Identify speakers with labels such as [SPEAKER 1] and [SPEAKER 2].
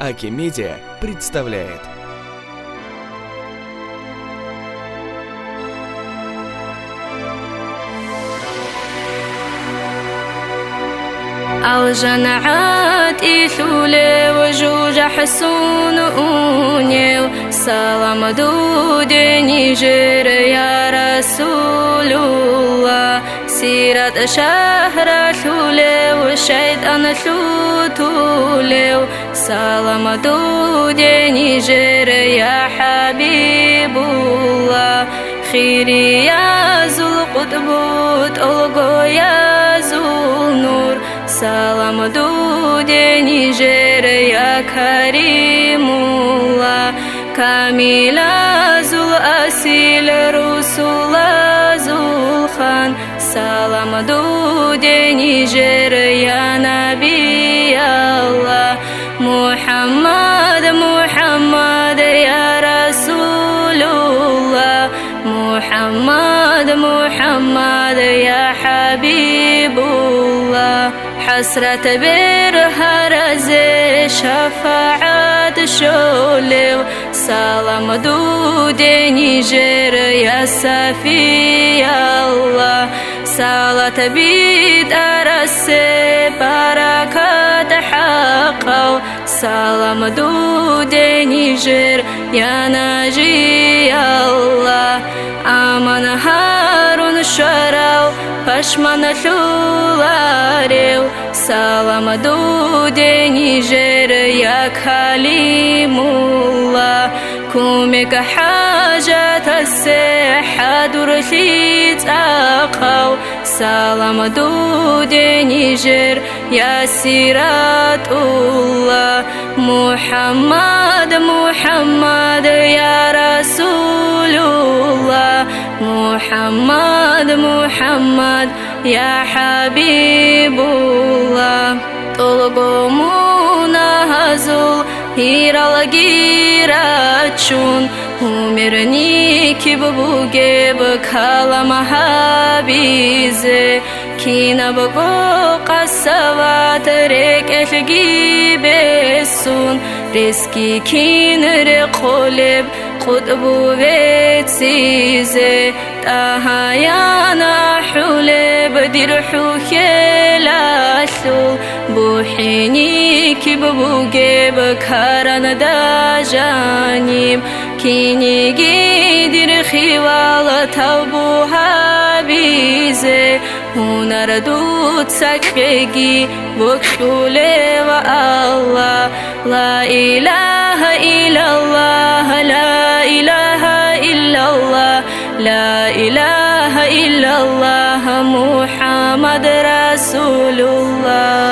[SPEAKER 1] Аки Медиа представляет.
[SPEAKER 2] الجنعات إثولي وجوج حسون أونيو سلام دودي نيجر يا رسول الله سيرة شهر ثولي والشيطان ثوتولي سلام دودي نيجر يا حبيب الله خيري يا ذو القطب ألقو يا ذو النور سلام دودي نيجر يا كريم الله كامل ذو الأصيل رسول ذو الخان سلام دودي نيجر يا نبي الله محمد محمد يا رسول الله محمد محمد يا حبيب الله حسرة برهرز شفاعة شولو سلام دودي نيجر يا سفي الله صلاة بيد أرس بركة حقه سلام دودي نيجر يا ناجي الله أمان هارون شراو پشمان ثولاريو سلام دودي نيجر يا كليم الله كومك حاجة الصحة درثي تاقو سلام دودي نيجر يا سيرات الله محمد محمد يا رسول الله محمد محمد يا حبيب الله طلقمونا هزول هيرالجيراتشون умерни кибуге бкалама хабизе кинабго қасават рекелги бесун риски кинре қолеб قطبو بيتسيزي تهايانا حولب درحو خلاشو بوحيني كببو جيب كاران دا جانيم كيني جيدر خوال توبو هابيزي هنا ردود سكريجي بكشولي والله لا إله إلا الله لا إله إلا الله لا إله إلا الله محمد رسول الله.